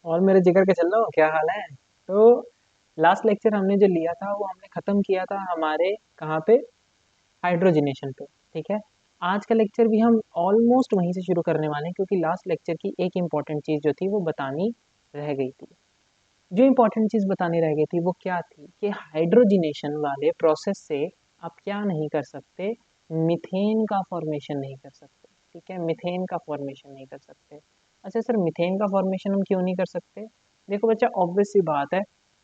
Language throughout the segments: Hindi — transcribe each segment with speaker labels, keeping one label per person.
Speaker 1: और मेरे जिगर के चल रहा हो, क्या हाल है? तो लास्ट लेक्चर हमने जो लिया था वो हमने ख़त्म किया था हमारे कहाँ पे, हाइड्रोजनेशन पे। ठीक है, आज का लेक्चर भी हम ऑलमोस्ट वहीं से शुरू करने वाले हैं, क्योंकि लास्ट लेक्चर की एक इम्पॉर्टेंट चीज़ जो थी वो बतानी रह गई थी। जो इम्पोर्टेंट चीज़ बतानी रह गई थी वो क्या थी कि हाइड्रोजनेशन वाले प्रोसेस से आप क्या नहीं कर सकते, मीथेन का फॉर्मेशन नहीं कर सकते। ठीक है, मीथेन का फॉर्मेशन नहीं कर सकते। अच्छा सर, मीथेन का फॉर्मेशन हम क्यों नहीं कर सकते? देखो बच्चा, ऑब्वियस सी बात है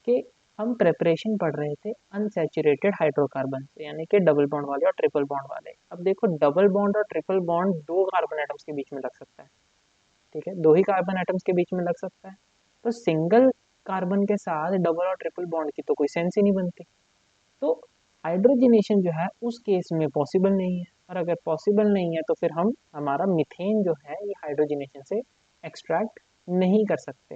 Speaker 1: कि हम प्रेपरेशन पढ़ रहे थे अनसैचुरेटेड हाइड्रोकार्बन से, यानी कि डबल बॉन्ड वाले और ट्रिपल बॉन्ड वाले। अब देखो, डबल बॉन्ड और ट्रिपल बॉन्ड दो कार्बन एटम्स के बीच में लग सकता है। ठीक है, दो ही कार्बन एटम्स के बीच में लग सकता है। तो सिंगल कार्बन के साथ डबल और ट्रिपल बॉन्ड की तो कोई सेंस ही नहीं बनती। तो हाइड्रोजनेशन जो है उस केस में पॉसिबल नहीं है, और अगर पॉसिबल नहीं है तो फिर हम हमारा मीथेन जो है ये हाइड्रोजनेशन से एक्सट्रैक्ट नहीं कर सकते।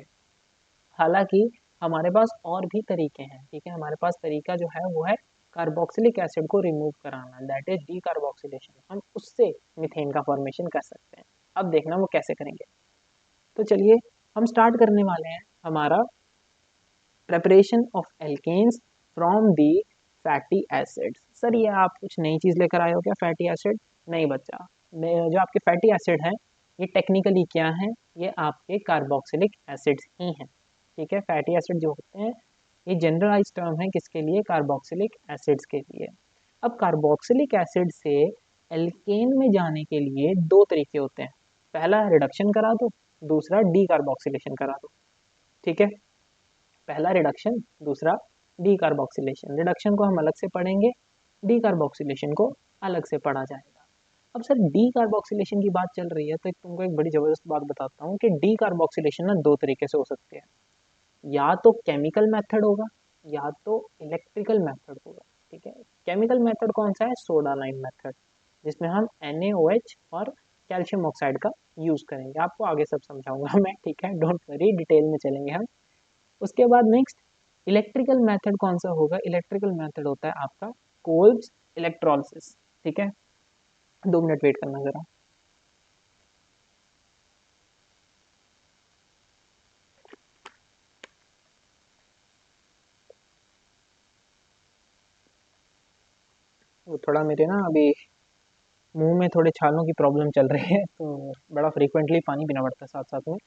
Speaker 1: हालांकि हमारे पास और भी तरीके हैं। ठीक है, हमारे पास तरीका जो है वो है कार्बोक्सिलिक एसिड को रिमूव कराना, दैट इज डी कार्बोक्सिलेशन। हम उससे मीथेन का फॉर्मेशन कर सकते हैं। अब देखना वो कैसे करेंगे। तो चलिए हम स्टार्ट करने वाले हैं हमारा preparation of alkanes from the fatty acids. Sir ये आप कुछ नई चीज़ लेकर आए हो क्या, फैटी एसिड? नहीं बच्चा, जो आपके फैटी एसिड हैं ये टेक्निकली क्या हैं, ये आपके कार्बोक्सिलिक एसिड्स ही हैं। ठीक है, फैटी एसिड जो होते हैं ये जनरलाइज टर्म है किसके लिए, कार्बोक्सिलिक एसिड्स के लिए। अब कार्बोक्सिलिक एसिड से एल्केन में जाने के लिए दो तरीके होते हैं, पहला रिडक्शन करा दो, दूसरा डी कार्बोक्सिलेशन करा दो। ठीक है, पहला रिडक्शन, दूसरा डी कार्बोक्सिलेशन। रिडक्शन को हम अलग से पढ़ेंगे, डी कार्बोक्सिलेशन को अलग से पढ़ा जाएगा। अब सर डी कार्बोक्सिलेशन की बात चल रही है तो तुमको एक बड़ी ज़बरदस्त बात बताता हूँ कि डी कार्बोक्सिलेशन ना दो तरीके से हो सकती है, या तो केमिकल मेथड होगा या तो इलेक्ट्रिकल मेथड होगा। ठीक है, केमिकल मेथड कौन सा है, सोडा लाइम मेथड, जिसमें हम NaOH और कैल्शियम ऑक्साइड का यूज़ करेंगे। आपको आगे सब समझाऊंगा मैं, ठीक है, डोंट वरी, डिटेल में चलेंगे हम। उसके बाद नेक्स्ट इलेक्ट्रिकल मेथड कौन सा होगा, इलेक्ट्रिकल मेथड होता है आपका कोल्ब्स इलेक्ट्रोलिसिस। ठीक है, 2 मिनट वेट करना जरा। वो थोड़ा मेरे ना अभी मुंह में थोड़े छालों की प्रॉब्लम चल रही है, तो बड़ा फ्रीक्वेंटली पानी पीना पड़ता है साथ साथ में।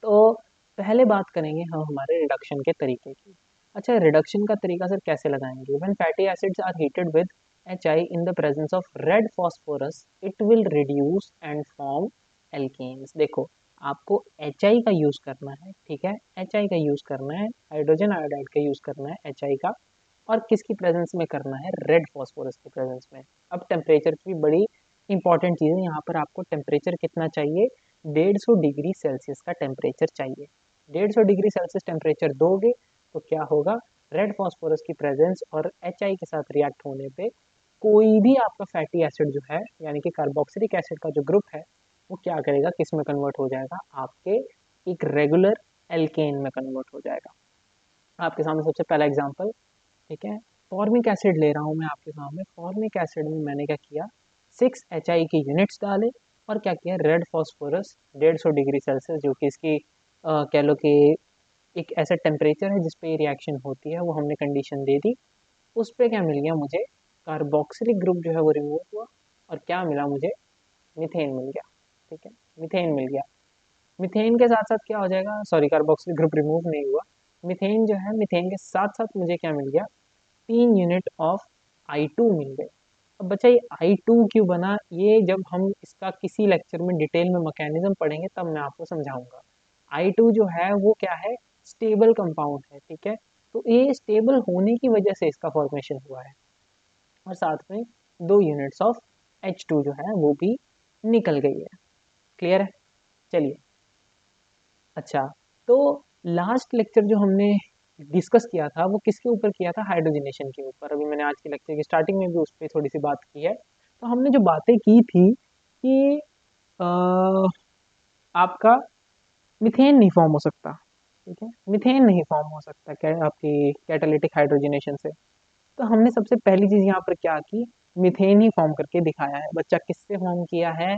Speaker 1: तो पहले बात करेंगे हम हमारे रिडक्शन के तरीके की। अच्छा, रिडक्शन का तरीका सर कैसे लगाएंगे, when fatty acids are heated with HI in the presence of red phosphorus it will reduce and form alkanes. देखो, आपको HI का यूज़ करना है। ठीक है, HI का यूज़ करना है, हाइड्रोजन आयोडाइड का यूज़ करना है HI का। और किसकी प्रेजेंस में करना है, रेड फॉस्फोरस की प्रेजेंस में। अब टेम्परेचर की बड़ी इंपॉर्टेंट चीज़ है यहाँ पर, आपको टेम्परेचर कितना चाहिए, 150 डिग्री सेल्सियस का टेम्परेचर चाहिए। 150 डिग्री सेल्सियस टेम्परेचर दोगे तो क्या होगा, रेड फॉस्फोरस की प्रेजेंस और HI के साथ रिएक्ट होने पे कोई भी आपका फैटी एसिड जो है, यानी कि कार्बोक्सिलिक एसिड का जो ग्रुप है, वो क्या करेगा, किस में कन्वर्ट हो जाएगा, आपके एक रेगुलर एल्केन में कन्वर्ट हो जाएगा। आपके सामने सबसे पहला एग्जांपल, ठीक है, फॉर्मिक एसिड ले रहा हूँ मैं आपके सामने। फॉर्मिक एसिड में मैंने क्या किया, 6 HI के यूनिट्स डाले और क्या किया, रेड फॉस्फोरस 150 डिग्री सेल्सियस, जो कि इसकी कह लो कि एक ऐसा टेम्परेचर है जिस पे ये रिएक्शन होती है, वो हमने कंडीशन दे दी। उस पे क्या मिल गया मुझे, कार्बोक्सिलिक ग्रुप जो है वो रिमूव हुआ, और क्या मिला मुझे, मीथेन मिल गया। ठीक है, मीथेन मिल गया। मीथेन के साथ साथ क्या हो जाएगा, सॉरी, कार्बोक्सिलिक ग्रुप रिमूव नहीं हुआ, मीथेन जो है, मीथेन के साथ साथ मुझे क्या मिल गया, 3 यूनिट ऑफ I2 मिल गए। अब बच्चा ये I2 क्यों बना, ये जब हम इसका किसी लेक्चर में डिटेल में मैकेनिज्म पढ़ेंगे तब मैं आपको समझाऊंगा। I2 जो है वो क्या है, स्टेबल कंपाउंड है। ठीक है, तो ये स्टेबल होने की वजह से इसका फॉर्मेशन हुआ है, और साथ में 2 यूनिट्स ऑफ H2 जो है वो भी निकल गई है। क्लियर है? चलिए, अच्छा, तो लास्ट लेक्चर जो हमने डिस्कस किया था वो किसके ऊपर किया था, हाइड्रोजनेशन के ऊपर। अभी मैंने आज के लेक्चर की स्टार्टिंग में भी उस पर थोड़ी सी बात की है। तो हमने जो बातें की थी कि अ, आपका मिथेन नहीं फॉर्म हो सकता। ठीक है, मिथेन नहीं फॉर्म हो सकता क्या आपकी कैटालिटिक हाइड्रोजनेशन से। तो हमने सबसे पहली चीज यहाँ पर क्या की, मिथेन ही फॉर्म करके दिखाया है। बच्चा किससे फॉर्म किया है,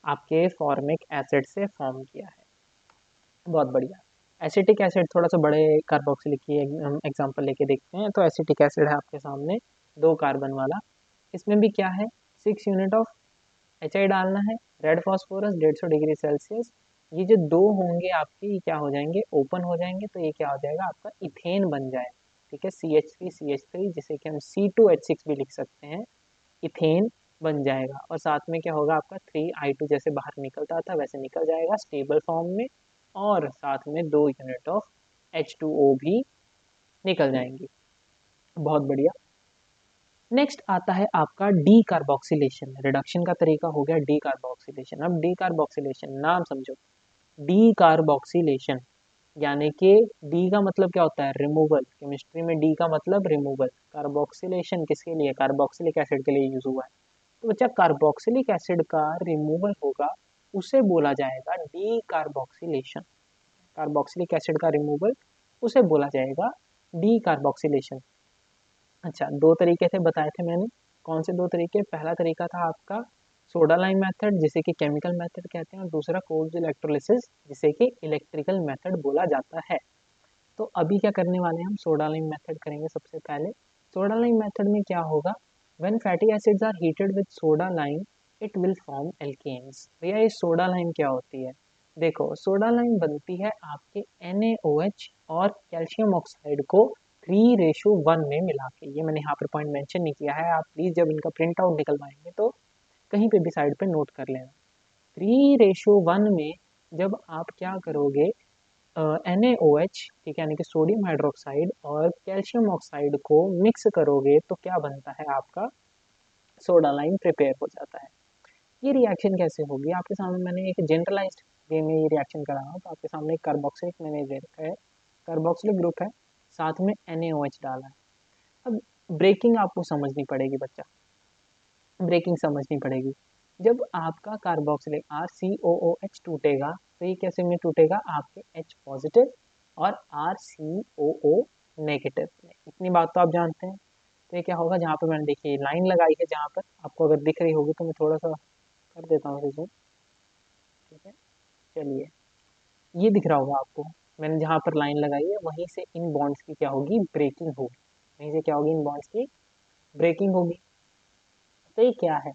Speaker 1: आपके फॉर्मिक एसिड से फॉर्म किया है। बहुत बढ़िया। एसिटिक एसिड थोड़ा सा बड़े कार्बोक्सिलिक की हम एग्जांपल लेके देखते हैं। तो एसिटिक एसिड है आपके सामने 2 कार्बन वाला। इसमें भी क्या है, 6 यूनिट ऑफ HI डालना है। Red phosphorus 150 degree Celsius. ये जो 2 होंगे आपके, ये क्या हो जाएंगे, ओपन हो जाएंगे। तो ये क्या हो जाएगा, आपका इथेन बन जाएगा। ठीक है, CH3 जिसे कि हम C2H6 भी लिख सकते हैं, इथेन बन जाएगा। और साथ में क्या होगा, आपका 3I2 जैसे बाहर निकलता था वैसे निकल जाएगा स्टेबल फॉर्म में। और साथ में 2 यूनिट ऑफ H2O भी निकल जाएंगी। बहुत बढ़िया। नेक्स्ट आता है आपका डी कार्बोक्सिलेशन। रिडक्शन का तरीका हो गया डी कार्बोक्सिलेशन। अब डी कार्बोक्सिलेशन नाम समझो, डी कार्बोक्सिलेशन यानी कि डी का मतलब क्या होता है, रिमूवल। केमिस्ट्री में डी का मतलब रिमूवल। कार्बोक्सिलेशन किसके लिए, कार्बोक्सिलिक एसिड के लिए यूज हुआ है। तो बच्चा कार्बोक्सिलिक एसिड का रिमूवल होगा, उसे बोला जाएगा डी कार्बोक्सिलेशन। कार्बोक्सिलिक एसिड का रिमूवल उसे बोला जाएगा डी कार्बोक्सिलेशन। अच्छा, 2 तरीके थे बताए थे मैंने। कौन से 2 तरीके, पहला तरीका था आपका सोडा लाइम मेथड जिसे कि केमिकल मेथड कहते हैं, और दूसरा कोल्ड इलेक्ट्रोलिसिस जिसे कि इलेक्ट्रिकल मेथड बोला जाता है। तो अभी क्या करने वाले हैं, हम सोडा लाइम मेथड करेंगे सबसे पहले। सोडा लाइम मेथड में क्या होगा, when fatty acids are heated with soda lime it will form alkanes. भैया ये सोडा लाइम क्या होती है, देखो सोडा लाइम बनती है आपके NaOH और कैल्शियम ऑक्साइड को 3:1 में मिला के। ये मैंने यहाँ पर पॉइंट मेंशन नहीं किया है, आप प्लीज जब इनका प्रिंट आउट निकलवाएंगे तो कहीं पे भी साइड पे नोट कर लेना। 3:1 में जब आप क्या करोगे, NaOH, ठीक है, यानी कि सोडियम हाइड्रोक्साइड और कैल्शियम ऑक्साइड को मिक्स करोगे तो क्या बनता है, आपका सोडा लाइम प्रिपेयर हो जाता है। ये रिएक्शन कैसे होगी, आपके सामने मैंने एक जनरलाइज्ड वे में ये रिएक्शन करा रहा हूँ। तो आपके सामने कार्बोक्सिलिक मैंने दे रखा है, कार्बोक्सिलिक ग्रुप है, साथ में NaOH डाला है। अब ब्रेकिंग आपको समझनी पड़ेगी बच्चा, ब्रेकिंग समझनी पड़ेगी। जब आपका कार्बोक्सिलिक RCOOH टूटेगा तो ये कैसे में टूटेगा, आपके H पॉजिटिव और RCOO नेगेटिव में। इतनी बात तो आप जानते हैं। तो ये क्या होगा, जहाँ पर मैंने देखिए लाइन लगाई है, जहाँ पर आपको अगर दिख रही होगी तो मैं थोड़ा सा कर देता हूँ इसे। ठीक है, चलिए, ये दिख रहा होगा आपको। मैंने जहाँ पर लाइन लगाई है वहीं से इन बॉन्ड्स की क्या होगी, ब्रेकिंग होगी। वहीं से क्या होगी, इन बॉन्ड्स की ब्रेकिंग होगी। तो ये क्या है,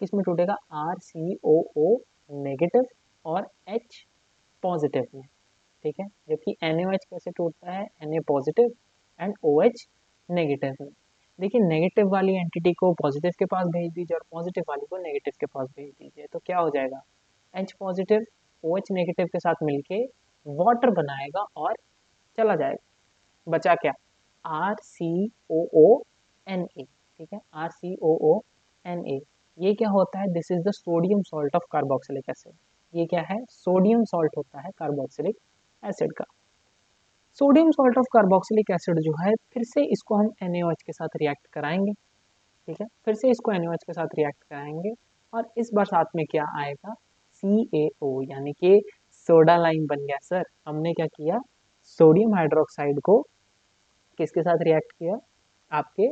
Speaker 1: किस में टूटेगा, RCOO नेगेटिव और H पॉजिटिव में। ठीक है, जबकि NaOH कैसे टूटता है, Na positive and OH negative में। देखिए नेगेटिव वाली एंटिटी को पॉजिटिव के पास भेज दीजिए और पॉजिटिव वाली को नेगेटिव के पास भेज दीजिए, तो क्या हो जाएगा, H पॉजिटिव OH नेगेटिव के साथ मिलके वाटर बनाएगा और चला जाएगा। बचा क्या, RCOO Na। ठीक है, RCOO Na, ये क्या होता है, this is the sodium salt of carboxylic acid. ये क्या है, सोडियम सॉल्ट होता है कार्बोक्सिलिक एसिड का। Sodium salt of carboxylic acid जो है, फिर से इसको हम NaOH के साथ रिएक्ट कराएंगे। ठीक है, फिर से इसको NaOH के साथ रिएक्ट कराएंगे और इस बार साथ में क्या आएगा, CaO, यानी कि सोडा लाइम बन गया। सर हमने क्या किया, सोडियम हाइड्रोक्साइड को किसके साथ रिएक्ट किया, आपके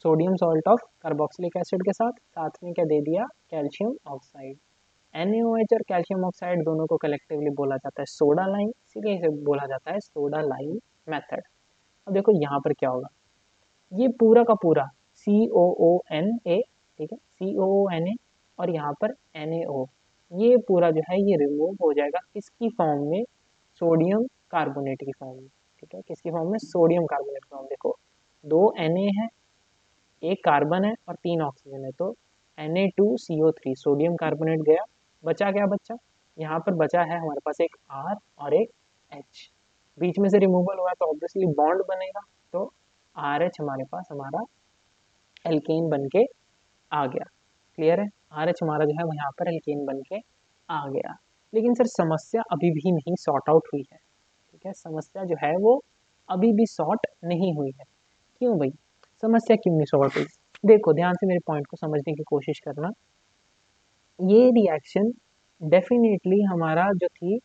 Speaker 1: sodium salt of carboxylic acid के साथ, साथ में क्या दे दिया, कैल्शियम ऑक्साइड। NaOH और कैल्शियम ऑक्साइड दोनों को कलेक्टिवली बोला जाता है सोडा लाइम, इसीलिए इसे बोला जाता है सोडा लाइम मेथड। अब देखो यहाँ पर क्या होगा, ये पूरा का पूरा COONA, ठीक है, COONA और यहाँ पर NaO, ये पूरा जो है ये रिमूव हो जाएगा किसकी फॉर्म में, सोडियम कार्बोनेट की फॉर्म में। ठीक है, किसकी फॉर्म में, सोडियम कार्बोनेट फॉर्म। देखो 2 Na है, एक कार्बन है और 3 ऑक्सीजन है, तो Na2CO3 सोडियम कार्बोनेट गया। बचा क्या, बच्चा यहाँ पर बचा है हमारे पास एक R और एक H। बीच में से रिमूवल हुआ तो ऑब्वियसली बॉन्ड बनेगा, तो RH हमारे पास हमारा एल्केन बन के आ गया। क्लियर है, RH हमारा जो है वो यहाँ पर एल्केन बन के आ गया। लेकिन सर समस्या अभी भी नहीं सॉर्ट आउट हुई है। ठीक है, समस्या जो है वो अभी भी सॉर्ट नहीं हुई है। क्यों भाई, समस्या क्यों नहीं सॉर्ट हुई, देखो ध्यान से मेरे पॉइंट को समझने की कोशिश करना। ये रिएक्शन डेफिनेटली हमारा जो थी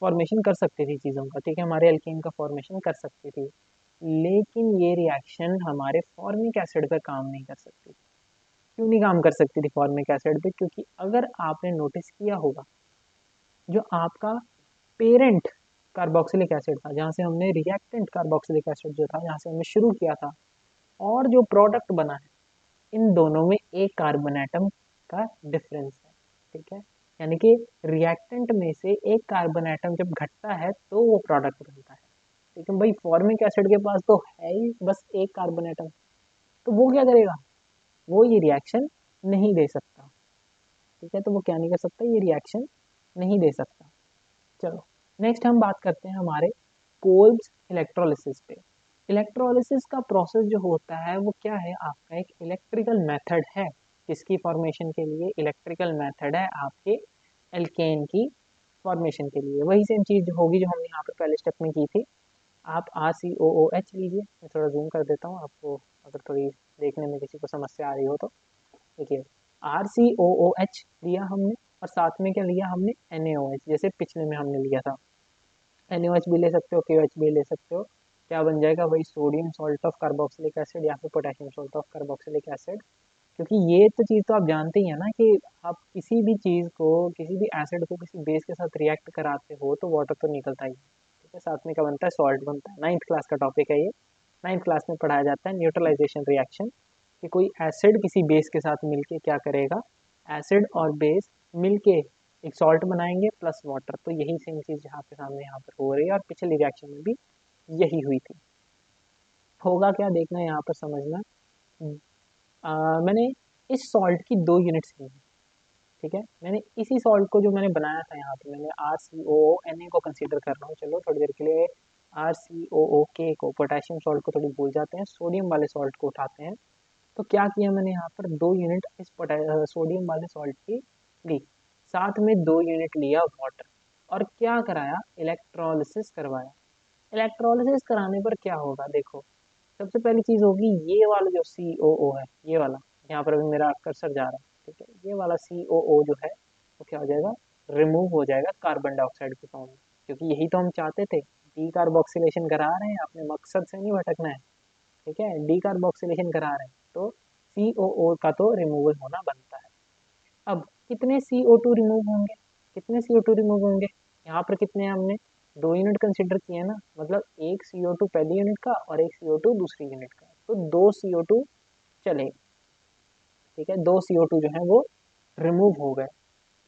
Speaker 1: फॉर्मेशन कर सकती थी चीज़ों का, ठीक है, हमारे एल्केन का फॉर्मेशन कर सकती थी। लेकिन ये रिएक्शन हमारे फॉर्मिक एसिड पर काम नहीं कर सकती थी। क्यों नहीं काम कर सकती थी फॉर्मिक एसिड पे, क्योंकि अगर आपने नोटिस किया होगा, जो आपका पेरेंट कार्बोक्सिलिक एसिड था, जहाँ से हमने रिएक्टेंट कार्बोक्सिलिक एसिड जो था, जहाँ से हमने शुरू किया था, और जो प्रोडक्ट बना है, इन दोनों में एक कार्बन एटम का डिफरेंस है। ठीक है, यानी कि रिएक्टेंट में से एक कार्बन एटम जब घटता है तो वो प्रोडक्ट बनता है। लेकिन भाई फॉर्मिक एसिड के पास तो है ही बस एक कार्बन एटम, तो वो क्या करेगा, वो ये रिएक्शन नहीं दे सकता। ठीक है, तो वो क्या नहीं कर सकता, ये रिएक्शन नहीं दे सकता। चलो नेक्स्ट हम बात करते हैं हमारे कोल्ब्स इलेक्ट्रोलिसिस पे। इलेक्ट्रोलिसिस का प्रोसेस जो होता है वो क्या है, आपका एक इलेक्ट्रिकल मेथड है। किसकी फॉर्मेशन के लिए, इलेक्ट्रिकल मेथड है आपके एल्केन की फॉर्मेशन के लिए। वही सेम चीज होगी जो हमने यहाँ पे पहले स्टेप में की थी। आप RCOOH लीजिए, मैं थोड़ा जूम कर देता हूँ आपको, अगर थोड़ी देखने में किसी को समस्या आ रही हो तो। देखिए RCOOH लिया हमने, और साथ में क्या लिया हमने, NaOH, जैसे पिछले में हमने लिया था। NaOH भी ले सकते हो, KOH भी ले सकते हो। क्या बन जाएगा, वही sodium salt of carboxylic acid या फिर potassium salt of carboxylic acid. क्योंकि ये तो चीज़ तो आप जानते ही है ना कि आप किसी भी चीज़ को, किसी भी एसिड को किसी बेस के साथ रिएक्ट कराते हो तो वाटर तो निकलता ही है। ठीक है, साथ में क्या बनता है, सॉल्ट बनता है। 9th क्लास का टॉपिक है ये, 9th क्लास में पढ़ाया जाता है न्यूट्रलाइजेशन रिएक्शन, कि कोई एसिड किसी बेस के साथ मिलके क्या करेगा, एसिड और बेस मिलके एक सॉल्ट बनाएंगे प्लस वाटर। तो यही सेम चीज़ आपके सामने यहाँ पर हो रही है, और पिछली रिएक्शन में भी यही हुई थी। होगा क्या, देखना यहाँ पर समझना। मैंने इस सॉल्ट की 2 यूनिट्स ली हैं। ठीक है, मैंने इसी सॉल्ट को जो मैंने बनाया था यहाँ पे, मैंने RCOONA को कंसीडर कर रहा हूँ। चलो थोड़ी देर के लिए RCOOK को, पोटेशियम सॉल्ट को थोड़ी भूल जाते हैं, सोडियम वाले सॉल्ट को उठाते हैं। तो क्या किया मैंने यहाँ पर, 2 यूनिट इस सोडियम वाले सॉल्ट की ली, साथ में 2 यूनिट लिया वाटर, और क्या कराया, इलेक्ट्रोलिसिस करवाया। इलेक्ट्रोलिसिस कराने पर क्या होगा, देखो सबसे पहली चीज होगी, ये वाला जो COO है, ये वाला, यहाँ पर अभी मेरा कर्सर जा रहा है। ठीक है, ये वाला COO जो है वो क्या हो जाएगा, रिमूव हो जाएगा कार्बन डाइऑक्साइड के फॉर्म में। क्योंकि यही तो हम चाहते थे, डी कार्बोक्सिलेशन करा रहे हैं, अपने मकसद से नहीं भटकना है। ठीक है, डी कार्बोक्सिलेशन करा रहे हैं तो COO का तो रिमूवल होना बनता है। अब कितने CO2 रिमूव होंगे, कितने CO2 रिमूव होंगे, यहाँ पर कितने हैं, हमने 2 यूनिट कंसिडर किए ना, मतलब एक CO2 पहली यूनिट का और एक CO2 दूसरी यूनिट का, तो 2 CO2 चले। ठीक है, 2 CO2 जो है वो रिमूव हो गए,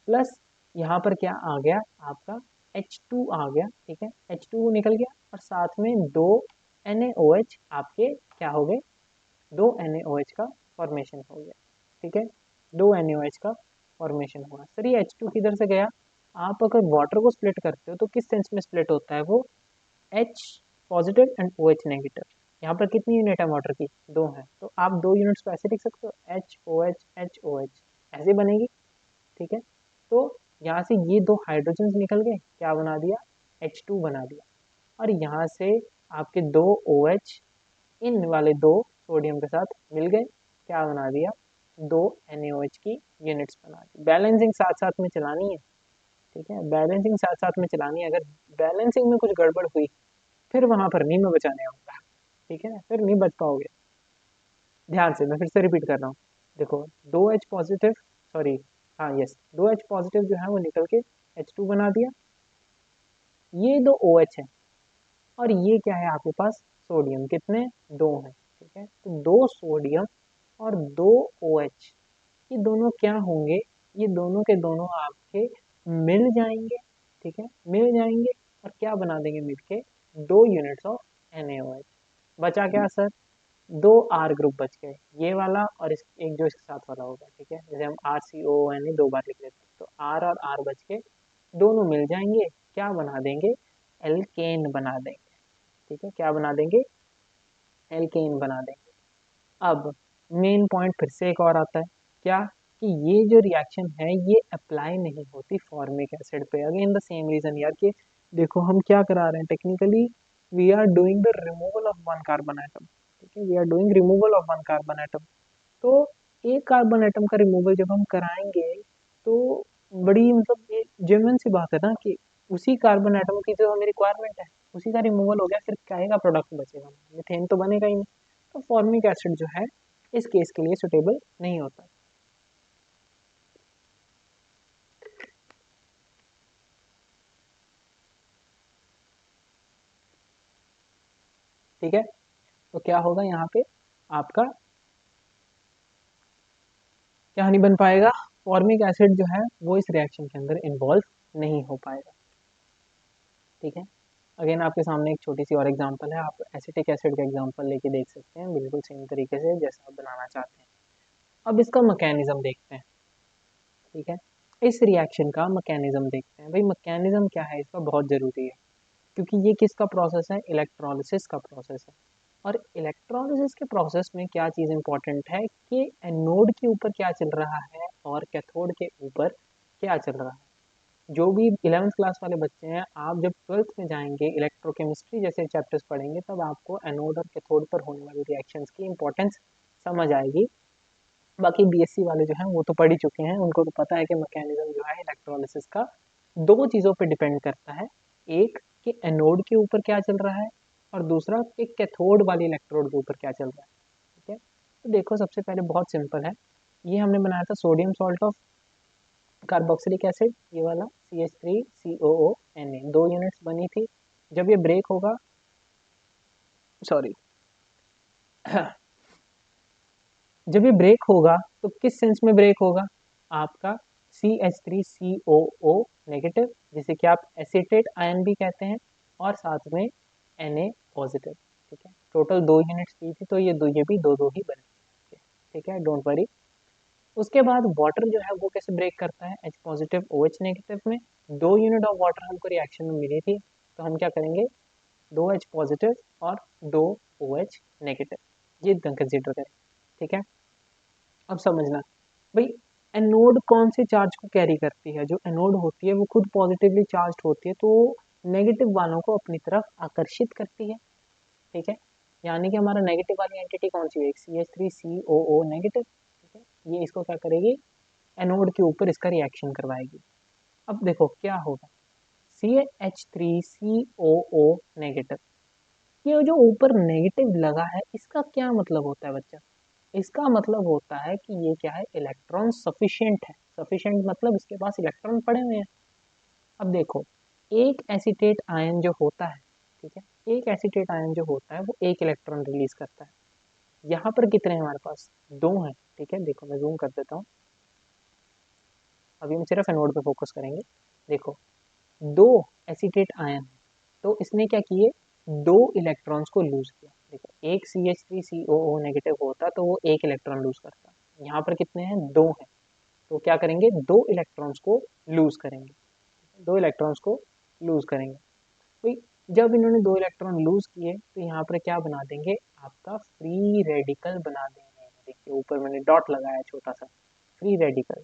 Speaker 1: प्लस यहाँ पर क्या आ गया आपका, H2 आ गया। ठीक है, H2 निकल गया, और साथ में 2 NaOH आपके क्या हो गए, 2 NaOH का फॉर्मेशन हो गया। ठीक है, 2 NaOH का फॉर्मेशन हुआ। सर ये H2 किधर से गया, आप अगर वाटर को स्प्लिट करते हो तो किस सेंस में स्प्लिट होता है वो, H positive and OH negative. यहाँ पर कितनी यूनिट है वाटर की, 2 है, तो आप 2 यूनिट्स को ऐसे लिख सकते हो, HOH ऐसे बनेगी। ठीक है, तो यहाँ से ये 2 हाइड्रोजन निकल गए, क्या बना दिया, H2 बना दिया। और यहाँ से आपके 2 OH इन वाले 2 सोडियम के साथ मिल गए, क्या बना दिया, 2 NaOH की यूनिट्स बना दी। बैलेंसिंग साथ साथ में चलानी है। ठीक है, बैलेंसिंग साथ साथ में चलानी है, अगर बैलेंसिंग में कुछ गड़बड़ हुई फिर वहां पर नहीं मैं बचाने आऊंगा। ठीक है, फिर नहीं बच पाओगे। ध्यान से, मैं फिर से रिपीट कर रहा हूँ, देखो 2H पॉजिटिव, सॉरी, हाँ यस, 2H पॉजिटिव जो है वो निकल के H2 बना दिया, ये 2 OH है, और ये क्या है आपके पास, सोडियम, कितने, 2 हैं। ठीक है, तो 2 सोडियम और 2 OH, ये दोनों क्या होंगे, ये दोनों के दोनों आपके मिल जाएंगे। ठीक है, मिल जाएंगे, और क्या बना देंगे मिलके, 2 यूनिट्स ऑफ NaOH। बचा क्या सर, 2 R ग्रुप बच गए, ये वाला और इस एक जो इसके साथ वाला होगा। ठीक है, जैसे हम RCOONA 2 बार लिख लेते हैं, तो R और R बच के दोनों मिल जाएंगे, क्या बना देंगे, एल्केन बना देंगे। ठीक है, क्या बना देंगे, एल्केन बना देंगे। अब मेन पॉइंट फिर से एक और आता है, क्या, कि ये जो रिएक्शन है ये अप्लाई नहीं होती फॉर्मिक एसिड पे। अगेन द सेम रीजन यार, कि देखो हम क्या करा रहे हैं, technically we are doing the removal of 1 carbon atom. ठीक है, we are doing removal of 1 carbon atom. तो एक कार्बन एटम का रिमूवल जब हम कराएंगे तो बड़ी मतलब ये जेन्युइन सी बात है ना, कि उसी कार्बन एटम की जो हमें रिक्वायरमेंट है उसी का रिमूवल हो गया, फिर क्या का प्रोडक्ट बचेगा, मीथेन तो बनेगा ही नहीं। तो फॉर्मिक एसिड जो है इस केस के लिए सुटेबल नहीं होता। ठीक है, तो क्या होगा यहाँ पे आपका, क्या नहीं बन पाएगा, फॉर्मिक एसिड जो है वो इस रिएक्शन के अंदर इन्वॉल्व नहीं हो पाएगा। ठीक है, अगेन आपके सामने एक छोटी सी और एग्जांपल है, आप एसिटिक एसिड का एग्जांपल लेके देख सकते हैं बिल्कुल सेम तरीके से जैसा आप बनाना चाहते हैं। अब इसका मैकेनिज्म देखते हैं। ठीक है, इस रिएक्शन का मैकेनिज्म देखते हैं। भाई मैकेनिज्म क्या है इसका, बहुत ज़रूरी है, क्योंकि ये किसका प्रोसेस है, इलेक्ट्रोलिसिस का प्रोसेस है। और इलेक्ट्रोलिसिस के प्रोसेस में क्या चीज़ इंपॉर्टेंट है कि एनोड के ऊपर क्या चल रहा है और कैथोड के ऊपर क्या चल रहा है। जो भी 11th क्लास वाले बच्चे हैं, आप जब 12th में जाएंगे इलेक्ट्रोकेमिस्ट्री जैसे चैप्टर्स पढ़ेंगे, तब आपको एनोड और कैथोड पर होने वाली रिएक्शंस की इंपॉर्टेंस समझ आएगी। बाकी बीएससी वाले जो हैं वो तो पढ़ ही चुके हैं, उनको तो पता है कि मैकेनिज्म जो है इलेक्ट्रोलिसिस का दो चीज़ों पे डिपेंड करता है, एक कि एनोड के ऊपर क्या चल रहा है और दूसरा कि कैथोड वाली इलेक्ट्रोड के ऊपर क्या चल रहा है। ठीक है, तो देखो सबसे पहले बहुत सिंपल है, ये हमने बनाया था sodium salt of carboxylic acid, ये वाला CH3COONA, 2 यूनिट्स बनी थी। जब ये ब्रेक होगा, सॉरी जब ये ब्रेक होगा तो किस सेंस में ब्रेक होगा, आपका CH3COO नेगेटिव, जिसे कि आप एसीटेट आयन भी कहते हैं, और साथ में Na पॉजिटिव। ठीक है, टोटल 2 यूनिट्स दी थी, तो ये भी दो दो ही बने। ठीक है, डोंट वरी। उसके बाद वाटर जो है वो कैसे ब्रेक करता है, H पॉजिटिव OH नेगेटिव में, 2 यूनिट ऑफ वाटर हमको रिएक्शन में मिली थी, तो हम क्या करेंगे, 2H पॉजिटिव और 2OH नेगेटिव, ये कंसिडर करें। ठीक है, अब समझना भाई, एनोड कौन से चार्ज को कैरी करती है, जो एनोड होती है वो खुद पॉजिटिवली चार्ज होती है, तो नेगेटिव वालों को अपनी तरफ आकर्षित करती है। ठीक है, यानी कि हमारा नेगेटिव वाली एंटिटी कौन सी है, CH3COO नेगेटिव। ठीक है, ये इसको क्या करेगी, एनोड के ऊपर इसका रिएक्शन करवाएगी। अब देखो क्या होगा, CH3COO नेगेटिव, ये जो ऊपर नेगेटिव लगा है इसका क्या मतलब होता है बच्चा, इसका मतलब होता है कि ये क्या है, इलेक्ट्रॉन सफिशिएंट है। सफिशिएंट मतलब इसके पास इलेक्ट्रॉन पड़े हुए हैं। अब देखो, एक एसीटेट आयन जो होता है, ठीक है, एक एसीटेट आयन जो होता है वो एक इलेक्ट्रॉन रिलीज करता है। यहाँ पर कितने हैं हमारे पास, 2 हैं। ठीक है, देखो मैं जूम कर देता हूँ, अभी हम सिर्फ एनोड पे फोकस करेंगे। देखो, 2 एसीटेट आयन है, तो इसने क्या किए, 2 इलेक्ट्रॉन्स को लूज किया। देखो, एक CH3COO नेगेटिव होता तो वो एक इलेक्ट्रॉन लूज करता, यहाँ पर कितने हैं, 2 हैं, तो क्या करेंगे, 2 इलेक्ट्रॉन्स को लूज करेंगे, 2 इलेक्ट्रॉन्स को लूज करेंगे। भाई जब इन्होंने 2 इलेक्ट्रॉन लूज किए तो यहाँ पर क्या बना देंगे, आपका फ्री रेडिकल बना देंगे। देखिए ऊपर मैंने डॉट लगाया छोटा सा, फ्री रेडिकल।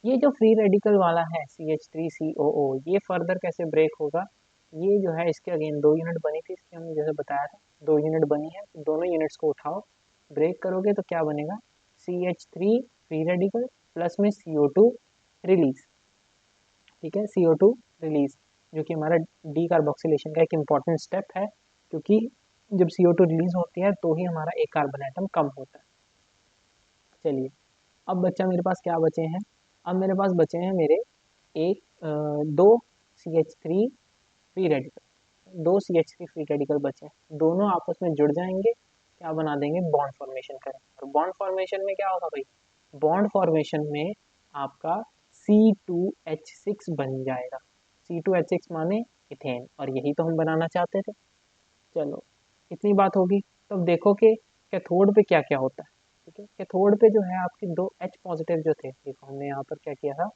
Speaker 1: ये जो फ्री रेडिकल वाला है CH3COO, ये फर्दर कैसे ब्रेक होगा, ये जो है इसके अगेन 2 यूनिट बनी थी, इसकी हमने जैसे बताया था 2 यूनिट बनी है, तो दोनों यूनिट्स को उठाओ, ब्रेक करोगे तो क्या बनेगा, CH3 फ्री रेडिकल प्लस में CO2 रिलीज। ठीक है, CO2 रिलीज, जो कि हमारा डी कार्बोक्सिलेशन का एक इम्पॉर्टेंट स्टेप है, क्योंकि जब CO2 रिलीज होती है तो ही हमारा एक कार्बन एटम कम होता है। चलिए, अब बच्चा मेरे पास क्या बचे हैं, अब मेरे पास बचे हैं मेरे एक 2 CH3 free radical, 2 CH3 free radical बचे हैं, दोनों आपस में जुड़ जाएंगे, क्या बना देंगे, बॉन्ड फॉर्मेशन करेंगे। और बॉन्ड फॉर्मेशन में क्या होगा भाई, बॉन्ड फॉर्मेशन में आपका C2H6 बन जाएगा। C2H6 माने इथेन, और यही तो हम बनाना चाहते थे। चलो, इतनी बात होगी। तब देखो कि कैथोड पे क्या क्या होता है। ठीक है, कैथोड पे जो है आपके 2H पॉजिटिव जो थे, देखो हमने यहाँ पर क्या किया था,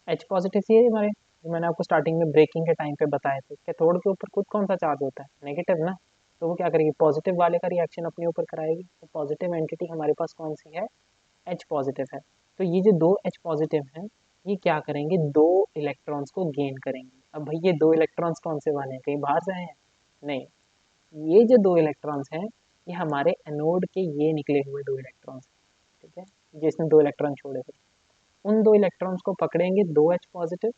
Speaker 1: H पॉजिटिव थी हमारे, जो मैंने आपको स्टार्टिंग में ब्रेकिंग के टाइम पे बताए थे, कैथोड के ऊपर खुद कौन सा चार्ज होता है, नेगेटिव ना, तो वो क्या करेगी, पॉजिटिव वाले का रिएक्शन अपने ऊपर कराएगी। तो पॉजिटिव एंटिटी हमारे पास कौन सी है, H पॉजिटिव है। तो ये जो 2H पॉजिटिव हैं, ये क्या करेंगे, 2 इलेक्ट्रॉन्स को गेन करेंगे। अब भाई ये 2 इलेक्ट्रॉन्स कौन से बने, कहीं बाहर से आए हैं, नहीं, ये जो 2 इलेक्ट्रॉन्स हैं ये हमारे एनोड के ये निकले हुए 2 इलेक्ट्रॉन्स हैं। ठीक है, जिसने 2 इलेक्ट्रॉन छोड़े थे, उन 2 इलेक्ट्रॉन्स को पकड़ेंगे 2H पॉजिटिव।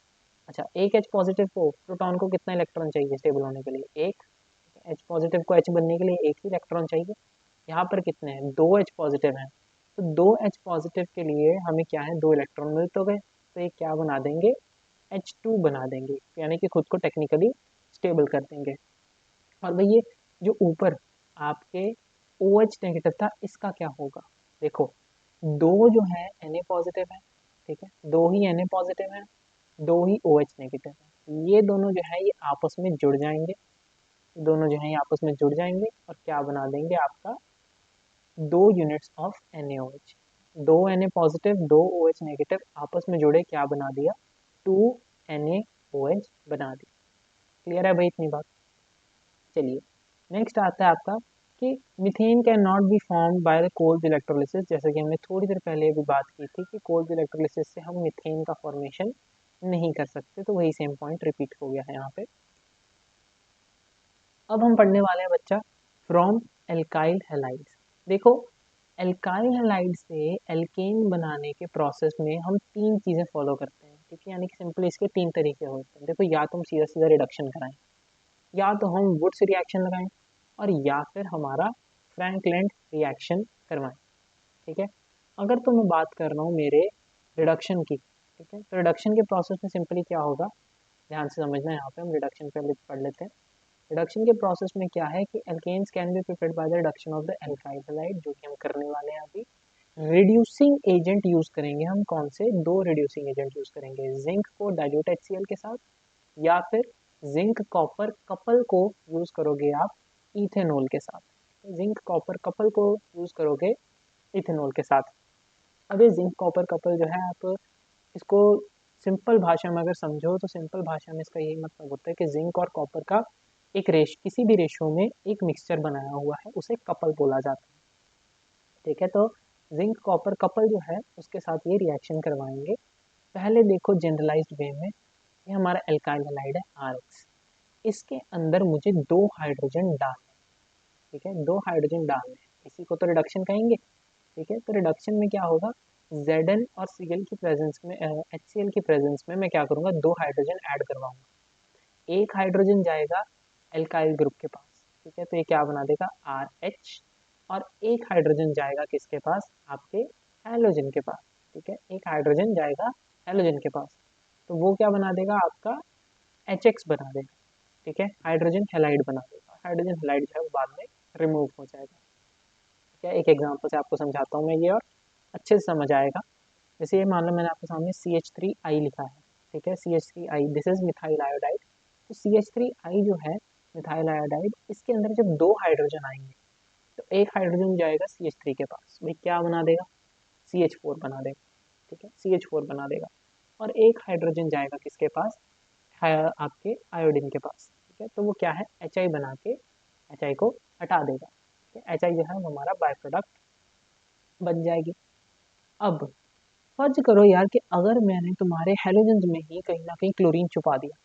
Speaker 1: अच्छा, एक H पॉजिटिव को, प्रोटॉन को कितना इलेक्ट्रॉन चाहिए स्टेबल होने के लिए, एक। H पॉजिटिव को H बनने के लिए एक ही इलेक्ट्रॉन चाहिए। यहाँ पर कितने हैं, 2H पॉजिटिव हैं, तो 2H पॉजिटिव के लिए हमें क्या है, 2 इलेक्ट्रॉन मिल तो गए, तो ये क्या बना देंगे, H2 बना देंगे, यानी कि खुद को टेक्निकली स्टेबल कर देंगे। और भाई ये जो ऊपर आपके OH नेगेटिव था, इसका क्या होगा? देखो, दो जो है Na पॉजिटिव है, ठीक है, दो ही Na पॉजिटिव है, दो ही OH नेगेटिव है, ये दोनों जो है ये आपस में जुड़ जाएंगे, दोनों जो है ये आपस में जुड़ जाएंगे और क्या बना देंगे आपका, दो यूनिट्स ऑफ NaOH। दो Na पॉजिटिव, दो OH नेगेटिव आपस में जुड़े क्या बना दिया, 2NaOH बना दिया। क्लियर है भाई इतनी बात? चलिए, नेक्स्ट आता है आपका कि methane can not be form by the cold electrolysis. जैसे कि हमने थोड़ी देर पहले भी बात की थी कि कोल्ड इलेक्ट्रोलिसिस से हम मीथेन का फॉर्मेशन नहीं कर सकते, तो वही सेम पॉइंट रिपीट हो गया है यहाँ पे। अब हम पढ़ने वाले हैं बच्चा फ्रॉम एल्काइल हैलाइड्स। देखो, एल्काइल हैलाइड से एल्केन बनाने के प्रोसेस में हम तीन चीज़ें फॉलो करते हैं, ठीक है, यानी कि सिंपली इसके तीन तरीके होते हैं। देखो, या तो हम सीधा सीधा रिडक्शन कराएं, या तो हम वुड्स रिएक्शन लगाएं, और या फिर हमारा फ्रैंकलैंड रिएक्शन करवाएं, ठीक है। अगर तो मैं बात कर रहा हूँ मेरे रिडक्शन की, ठीक है, तो रिडक्शन के प्रोसेस में सिंपली क्या होगा, ध्यान से समझना, यहाँ पे हम रिडक्शन पहले पढ़ लेते हैं। रिडक्शन के प्रोसेस में क्या है कि alkanes can be prepared by the reduction of the alkyl halide, जो कि हम करने वाले हैं अभी। रिड्यूसिंग एजेंट यूज करेंगे हम, कौन से? दो रिड्यूसिंग एजेंट यूज करेंगे, जिंक को डाइल्यूट HCl के साथ, या फिर जिंक कॉपर कपल को यूज करोगे आप इथेनॉल के साथ। जिंक कॉपर कपल को यूज करोगे इथेनॉल के साथ। अब ये जिंक कॉपर कपल जो है, आप इसको सिंपल भाषा में अगर समझो तो सिंपल भाषा में इसका यही मतलब होता है कि जिंक और कॉपर का एक किसी भी रेशो में एक मिक्सचर बनाया हुआ है, उसे कपल बोला जाता है, ठीक है। तो जिंक कॉपर कपल जो है उसके साथ ये रिएक्शन करवाएंगे। पहले देखो जनरलाइज्ड वे में, ये हमारा एल्काइल हैलाइड है RX, इसके अंदर मुझे दो हाइड्रोजन डालने, ठीक है, दो हाइड्रोजन डालने, इसी को तो रिडक्शन कहेंगे, ठीक है। तो रिडक्शन में क्या होगा, Zn और Cl की प्रेजेंस में, HCl की प्रेजेंस में मैं क्या करूंगा, दो हाइड्रोजन ऐड करवाऊंगा। एक हाइड्रोजन जाएगा एल्काइल ग्रुप के पास, ठीक है, तो ये क्या बना देगा, RH। और एक हाइड्रोजन जाएगा किसके पास, आपके हैलोजन के पास, ठीक है, एक हाइड्रोजन जाएगा हैलोजन के पास, तो वो क्या बना देगा, आपका HX बना देगा, ठीक है, हाइड्रोजन हैलाइड बना देगा। हाइड्रोजन हैलाइड जो है वो बाद में रिमूव हो जाएगा, ठीक है। एक एग्जांपल से आपको समझाता हूँ मैं ये, और अच्छे से समझ आएगा। जैसे ये मान लो मैंने आपके सामने CH3I लिखा है, ठीक है, CH3I, this is methyl iodide. तो CH3I जो है मिथाइल आयोडाइड, इसके अंदर जब दो हाइड्रोजन आएंगे तो एक हाइड्रोजन जाएगा CH3 के पास, भाई क्या बना देगा, CH4 बना देगा, ठीक है, CH4 बना देगा। और एक हाइड्रोजन जाएगा किसके पास, आपके आयोडीन के पास, ठीक है, तो वो क्या है, HI बना के HI को हटा देगा, ठीक है, HI जो है वो हमारा बाय प्रोडक्ट बन जाएगी। अब फर्ज करो यार कि अगर मैंने तुम्हारे हेलोजेंस में ही कहीं ना कहीं क्लोरीन छुपा दिया,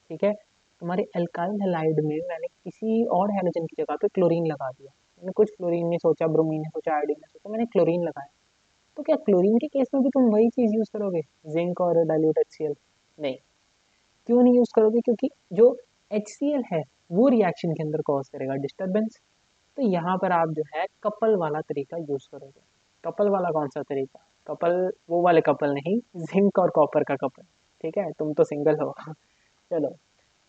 Speaker 1: ठीक है, तुम्हारे एल्काइल हैलाइड में मैंने किसी और हेलोजन की जगह पे क्लोरीन लगा दिया, मैंने कुछ क्लोरीन ने सोचा, ब्रोमीन ने सोचा, आयोडीन ने सोचा, मैंने क्लोरीन लगाया, तो क्या क्लोरीन के केस में भी तुम वही चीज यूज करोगे, जिंक और डाइल्यूट HCl? नहीं। क्यों नहीं यूज करोगे? क्योंकि जो HCl है वो रिएक्शन के अंदर कॉज करेगा डिस्टर्बेंस। तो यहाँ पर आप जो है कपल वाला तरीका यूज करोगे। कपल वाला कौन सा तरीका? कपल वो वाले कपल नहीं, जिंक और कॉपर का कपल, ठीक है, तुम तो सिंगल हो। चलो,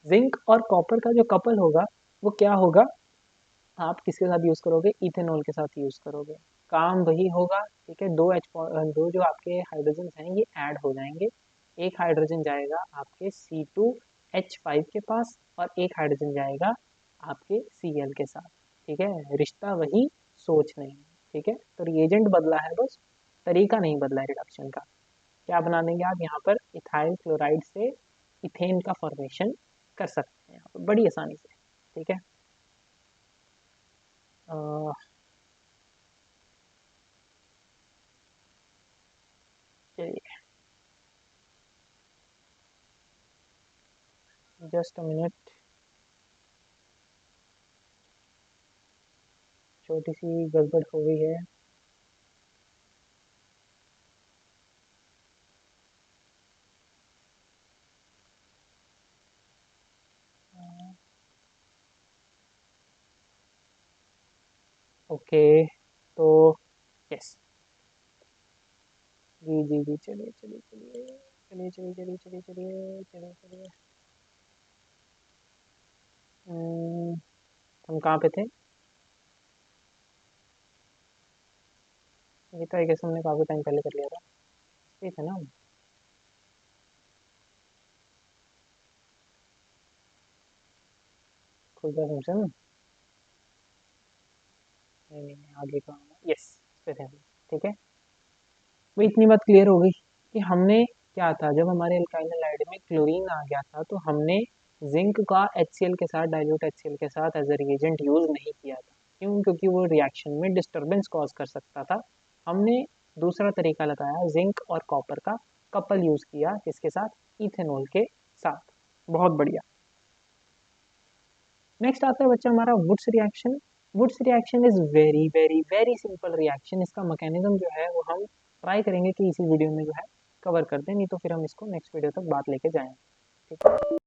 Speaker 1: जिंक और कॉपर का जो कपल होगा वो क्या होगा, आप किसके साथ यूज करोगे, इथेनॉल के साथ यूज करोगे। काम वही होगा, ठीक है, दो जो आपके हाइड्रोजन हैं ये ऐड हो जाएंगे। एक हाइड्रोजन जाएगा आपके C2H5 के पास, और एक हाइड्रोजन जाएगा आपके Cl के साथ, ठीक है, रिश्ता वही, सोच नहीं, ठीक है। तो रिएजेंट बदला है बस, तरीका नहीं बदला है रिडक्शन का। क्या बना देंगे आप यहाँ पर, इथाइल क्लोराइड से इथेन का फॉर्मेशन कर सकते हैं यहाँ पर बड़ी आसानी से, ठीक है। चलिए, जस्ट अ मिनट, छोटी सी गड़बड़ हो गई है। ओके, तो यस, जी जी जी, चलिए चलिए चलिए चलिए चलिए चलिए चलिए चलिए चलिए चलिए। कहाँ पे थे? ये तो आई गेस हमने काफ़ी टाइम पहले कर लिया था। ठीक है ना हम? खुद का फंक्शन। नहीं नहीं नहीं, आगे का। यस, इस पे थे हम। ठीक है। वो इतनी बात क्लियर हो गई कि हमने क्या था, जब हमारे अल्काइल हाइड में क्लोरीन आ गया था तो हमने जिंक का HCl के साथ, डाइल्यूट HCl के साथ एज अ रिएजेंट यूज नहीं किया था। क्यों? क्योंकि वो रिएक्शन में डिस्टरबेंस कॉज कर सकता था। हमने दूसरा तरीका लगाया, जिंक और कॉपर का कपल यूज किया, किसके साथ? इथेनॉल के साथ। बहुत बढ़िया। नेक्स्ट आता है बच्चा हमारा Wurtz reaction. Wurtz reaction is very very very simple reaction. इसका मैकेनिज्म जो है वो हम ट्राई करेंगे कि इसी वीडियो में जो है कवर कर दें, नहीं तो फिर हम इसको नेक्स्ट वीडियो तक बात लेके जाएंगे। ठीक है।